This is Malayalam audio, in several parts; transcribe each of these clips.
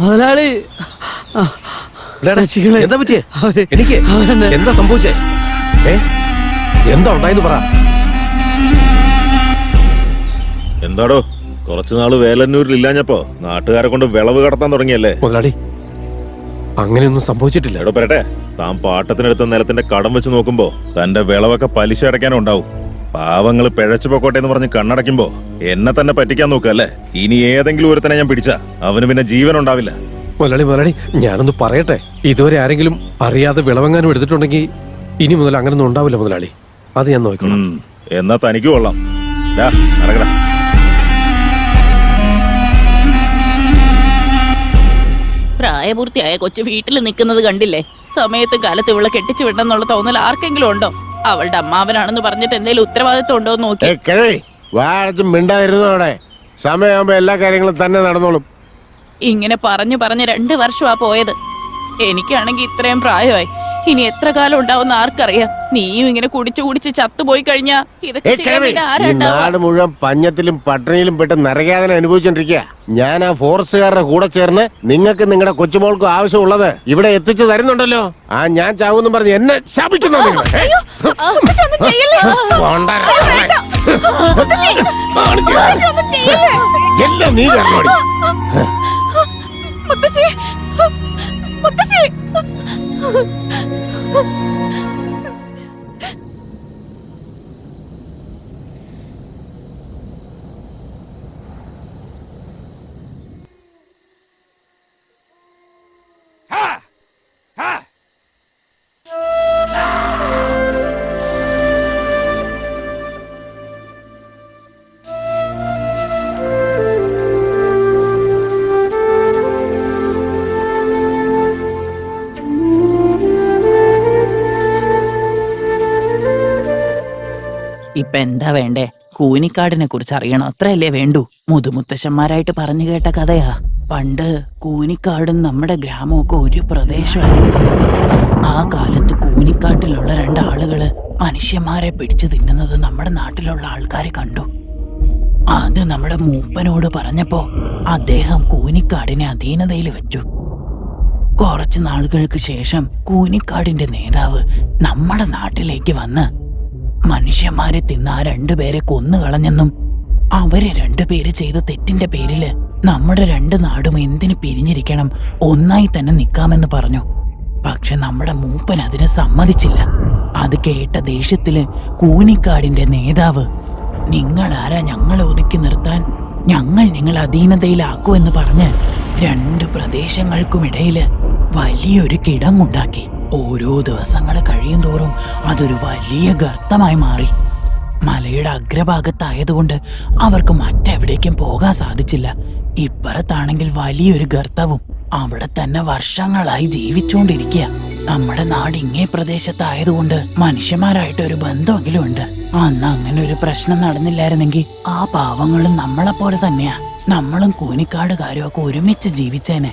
മുതലാളി എന്താ പറ്റിയേ? എനിക്ക് എന്താ സംഭവിച്ചേ? എന്താ ഉണ്ടായെന്ന് പറ. എന്താടോ കുറച്ചുനാള് വേലന്നൂരിൽ ഇല്ലാഞ്ഞപ്പോ നാട്ടുകാരെ കൊണ്ട് വിളവ് കടത്താൻ തുടങ്ങിയല്ലേ? മുതലാളി അങ്ങനെയൊന്നും സംഭവിച്ചിട്ടില്ല. എടോ പറയട്ടെ, താൻ പാട്ടത്തിനെടുത്ത നിലത്തിന്റെ കടം വെച്ച് നോക്കുമ്പോ തന്റെ വിളവൊക്കെ പലിശ അടയ്ക്കാനും ഉണ്ടാവും. പാവങ്ങള് പിഴച്ചു പൊക്കോട്ടെ എന്ന് പറഞ്ഞ് കണ്ണടയ്ക്കുമ്പോ എന്നെ തന്നെ പറ്റിക്കാൻ നോക്കല്ലേ? ഇനി ഏതെങ്കിലും ഒരുത്തനെ ഞാൻ പിടിച്ച അവന് പിന്നെ ജീവൻ ഉണ്ടാവില്ല. മുതലാളി ഞാനൊന്ന് പറയട്ടെ. ഇതുവരെ ആരെങ്കിലും അറിയാതെ വിളവെങ്ങാനും എടുത്തിട്ടുണ്ടെങ്കിൽ ഇനി മുതൽ അങ്ങനൊന്നും ഉണ്ടാവില്ല മുതലാളി. അത് ഞാൻ നോക്കണം. എന്നാ തനിക്ക് കൊള്ളാം. നടക്കടാ. പ്രായപൂർത്തിയായ കൊച്ചു വീട്ടിൽ നിൽക്കുന്നത് കണ്ടില്ലേ? സമയത്തും കാലത്ത് ഇവളെ കെട്ടിച്ചു വിടണമെന്നുള്ള തോന്നൽ ആർക്കെങ്കിലും ഉണ്ടോ? അവളുടെ അമ്മാവനാണെന്ന് പറഞ്ഞിട്ട് എന്തെങ്കിലും ഉത്തരവാദിത്വം ഉണ്ടോ എന്ന് നോക്കി. വാഴച്ചും മിണ്ടായിരുന്നു. അവിടെ സമയമാകുമ്പോ എല്ലാ കാര്യങ്ങളും തന്നെ നടന്നോളും. ഇങ്ങനെ പറഞ്ഞു 2 വർഷമാ പോയത്. എനിക്കാണെങ്കിൽ ഇത്രയും പ്രായമായി. ഇനി എത്ര കാലം ഉണ്ടാവുന്ന ആർക്കറിയാം? നീയും ഇങ്ങനെ കുടിച്ചു ചത്തുപോയി കഴിഞ്ഞാ ഇതൊക്കെ നാട് മുഴുവൻ പഞ്ഞത്തിലും പട്ടിണിയിലും പെട്ട് നരകാതന അനുഭവിച്ചോണ്ടിരിക്കുക. ഞാൻ ആ ഫോറസ്റ്റുകാരുടെ കൂടെ ചേർന്ന് നിങ്ങൾക്ക് നിങ്ങളുടെ കൊച്ചുമോൾക്കും ആവശ്യമുള്ളത് ഇവിടെ എത്തിച്ചു തരുന്നുണ്ടല്ലോ. ഞാൻ ചാവൂന്നും പറഞ്ഞ് എന്നെ ശാപിക്കുന്നു. എല്ലാം നീ കാരണോടി. ഇപ്പൊ എന്താ വേണ്ടേ? കൂനിക്കാടിനെ കുറിച്ച് അറിയണം, അത്രയല്ലേ വേണ്ടൂ? മുതുമുത്തശ്ശന്മാരായിട്ട് പറഞ്ഞു കേട്ട കഥയാ. പണ്ട് കൂനിക്കാടും നമ്മുടെ ഗ്രാമമൊക്കെ ഒരു പ്രദേശമായിരുന്നു. ആ കാലത്ത് കൂനിക്കാട്ടിലുള്ള 2 ആളുകള് മനുഷ്യന്മാരെ പിടിച്ചു തിന്നുന്നത് നമ്മുടെ നാട്ടിലുള്ള ആൾക്കാരെ കണ്ടു. അത് നമ്മുടെ മൂപ്പനോട് പറഞ്ഞപ്പോ അദ്ദേഹം കൂനിക്കാടിനെ അധീനതയിൽ വെച്ചു. കുറച്ചു നാളുകൾക്ക് ശേഷം കൂനിക്കാടിന്റെ നേതാവ് നമ്മുടെ നാട്ടിലേക്ക് വന്ന് മനുഷ്യന്മാരെ തിന്ന ആ 2 പേരെ കൊന്നുകളഞ്ഞെന്നും അവര് 2 പേര് ചെയ്ത തെറ്റിന്റെ പേരില് നമ്മുടെ 2 നാടും എന്തിനു പിരിഞ്ഞിരിക്കണം, ഒന്നായി തന്നെ നിൽക്കാമെന്ന് പറഞ്ഞു. പക്ഷെ നമ്മുടെ മൂപ്പൻ അതിന് സമ്മതിച്ചില്ല. അത് കേട്ട ദേഷ്യത്തില് കൂനിക്കാടിന്റെ നേതാവ്, നിങ്ങളാരാ ഞങ്ങളെ ഒതുക്കി നിർത്താൻ? ഞങ്ങൾ നിങ്ങളെ അധീനതയിലാക്കുമെന്ന് പറഞ്ഞ് 2 പ്രദേശങ്ങൾക്കുമിടയില് വലിയൊരു കിടങ്ങുണ്ടാക്കി. ഓരോ ദിവസങ്ങൾ കഴിയും തോറും അതൊരു വലിയ ഗർത്തമായി മാറി. മലയുടെ അഗ്രഭാഗത്തായതുകൊണ്ട് അവർക്ക് മറ്റെവിടേക്കും പോകാൻ സാധിച്ചില്ല. ഇപ്പുറത്താണെങ്കിൽ വലിയൊരു ഗർത്തവും. അവിടെ തന്നെ വർഷങ്ങളായി ജീവിച്ചുകൊണ്ടിരിക്കുക. നമ്മുടെ നാട് ഇങ്ങേ പ്രദേശത്തായതുകൊണ്ട് മനുഷ്യന്മാരായിട്ട് ഒരു ബന്ധമെങ്കിലും ഉണ്ട്. അന്ന് അങ്ങനെ ഒരു പ്രശ്നം നടന്നില്ലായിരുന്നെങ്കിൽ ആ പാവങ്ങളും നമ്മളെപ്പോലെ തന്നെയാ. നമ്മളും കൂനിക്കാടുകാരും ഒക്കെ ഒരുമിച്ച് ജീവിച്ചേനെ.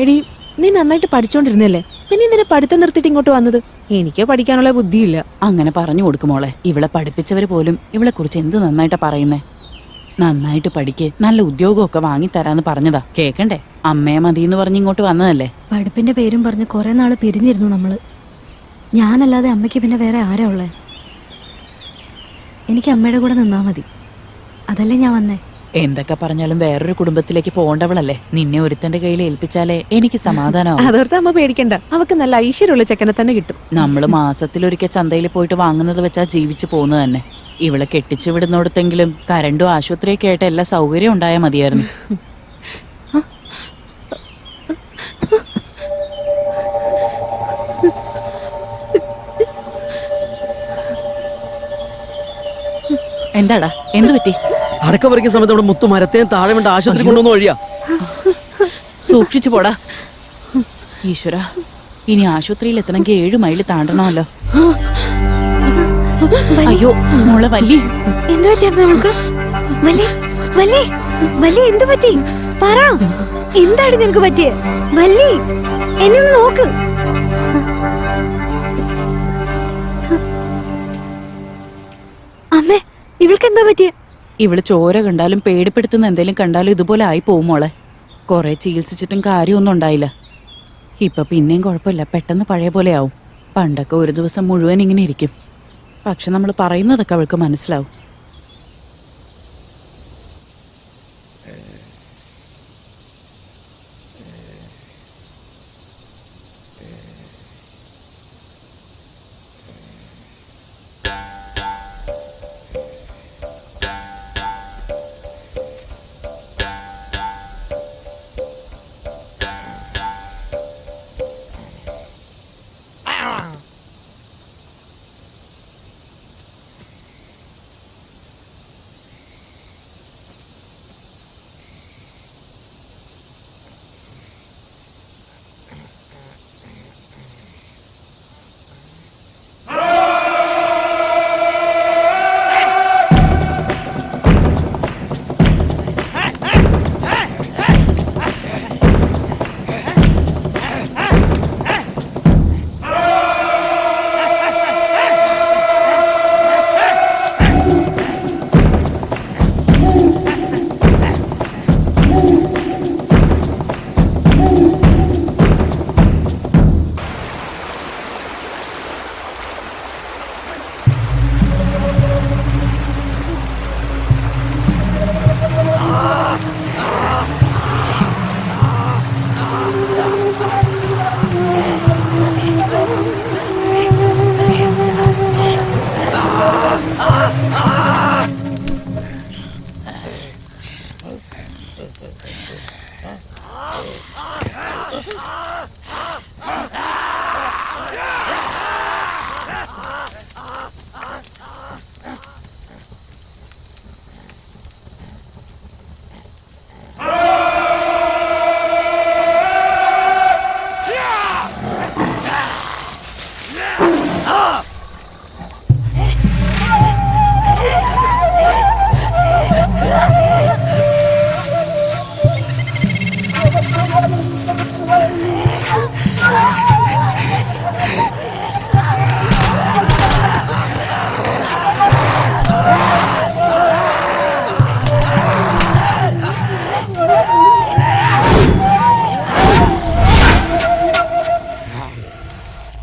എടി, നീ നന്നായിട്ട് പഠിച്ചോണ്ടിരുന്നല്ലേ, പിന്നെ ഇതിനെ പഠിത്തം നിർത്തിയിട്ട് ഇങ്ങോട്ട് വന്നത്? എനിക്ക് പഠിക്കാനുള്ള ബുദ്ധിയില്ല. അങ്ങനെ പറഞ്ഞു കൊടുക്കുമോളെ. ഇവളെ പഠിപ്പിച്ചവര് പോലും ഇവളെ കുറിച്ച് എന്ത് നന്നായിട്ടാ പറയുന്നേ. നന്നായിട്ട് പഠിക്ക്, നല്ല ഉദ്യോഗമൊക്കെ വാങ്ങിത്തരാന്ന് പറഞ്ഞതാ. കേക്കണ്ടേ? അമ്മയെ മതിന്ന് പറഞ്ഞ് ഇങ്ങോട്ട് വന്നതല്ലേ. പഠിപ്പിന്റെ പേരും പറഞ്ഞ് കുറെ നാള് പിരിഞ്ഞിരുന്നു നമ്മള്. ഞാനല്ലാതെ അമ്മയ്ക്ക് പിന്നെ വേറെ ആരാ ഉള്ളേ? എനിക്ക് അമ്മയുടെ കൂടെ നിന്നാ മതി, അതല്ലേ ഞാൻ വന്നേ. എന്തൊക്കെ പറഞ്ഞാലും വേറൊരു കുടുംബത്തിലേക്ക് പോകേണ്ടവളല്ലേ. നിന്നെ ഒരുത്തന്റെ കയ്യിൽ ഏൽപ്പിച്ചാലേ എനിക്ക് സമാധാനമാവും. അതോർത്ത് അമ്മ പേടിക്കണ്ട, അവക്ക് നല്ല ഐശ്വര്യമുള്ള ചെക്കനെ തന്നെ കിട്ടും. നമ്മള് മാസത്തിലൊരിക്കൽ ചന്തയിൽ പോയിട്ട് വാങ്ങുന്നത് വെച്ചാ ജീവിച്ചു പോകുന്നത് തന്നെ. ഇവളെ കെട്ടിച്ചു വിടുന്നിടത്തെങ്കിലും കരണ്ടും ആശുപത്രിയൊക്കെ ആയിട്ട് എല്ലാ സൗകര്യം ഉണ്ടായാൽ മതിയായിരുന്നു. എന്താടാ, എന്തു പറ്റി? അടക്ക പറിക്കുന്ന സമയത്ത് നമ്മുടെ മുത്തു മരത്തേയും താഴെ വേണ്ട ആശുപത്രി കൊണ്ടുവന്ന വഴിയാ. സൂക്ഷിച്ചു പോടാ. ഈശ്വര, ഇനി ആശുപത്രിയിൽ എത്തണമെങ്കിൽ 7 മൈൽ താണ്ടണമല്ലോ. അയ്യോ മോളെ വല്ലി, എന്തു പറ്റി അമ്മ അവൾക്ക്? വല്ലി എന്തു പറ്റി? പറ, എന്താണ് നിനക്ക് പറ്റിയേ? വല്ലി, എന്നെ ഒന്ന് നോക്ക്. അമ്മേ, ഇവൾക്ക് എന്താ പറ്റിയേ? ഇവള് ചോര കണ്ടാലും പേടിപ്പെടുത്തുന്ന എന്തെങ്കിലും കണ്ടാലും ഇതുപോലെ ആയി പോവും മോളെ. കുറെ ചികിത്സിച്ചിട്ടും കാര്യമൊന്നും ഉണ്ടായില്ല. ഇപ്പൊ പിന്നെയും കുഴപ്പമില്ല, പെട്ടെന്ന് പഴയ പോലെ ആവും. പണ്ടൊക്കെ ഒരു ദിവസം മുഴുവൻ ഇങ്ങനെ ഇരിക്കും. പക്ഷെ നമ്മൾ പറയുന്നതൊക്കെ അവൾക്ക് മനസ്സിലാവും.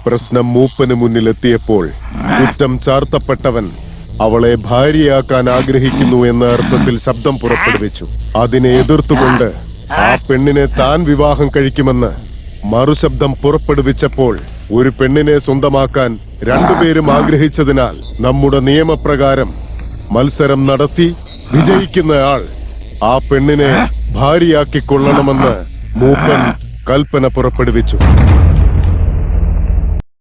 പ്രശ്നം മൂപ്പന് മുന്നിലെത്തിയപ്പോൾ കുറ്റം ചാർത്തപ്പെട്ടവൻ അവളെ ഭാര്യയാക്കാൻ ആഗ്രഹിക്കുന്നു എന്ന അർത്ഥത്തിൽ ശബ്ദം പുറപ്പെടുവിച്ചു. അതിനെ എതിർത്തുകൊണ്ട് ആ പെണ്ണിനെ താൻ വിവാഹം കഴിക്കുമെന്ന് മറുശബ്ദം പുറപ്പെടുവിച്ചപ്പോൾ ഒരു പെണ്ണിനെ സ്വന്തമാക്കാൻ രണ്ടുപേരും ആഗ്രഹിച്ചതിനാൽ നമ്മുടെ നിയമപ്രകാരം മത്സരം നടത്തി വിജയിക്കുന്നയാൾ ആ പെണ്ണിനെ ഭാര്യയാക്കിക്കൊള്ളണമെന്ന് മൂപ്പൻ കൽപ്പന പുറപ്പെടുവിച്ചു.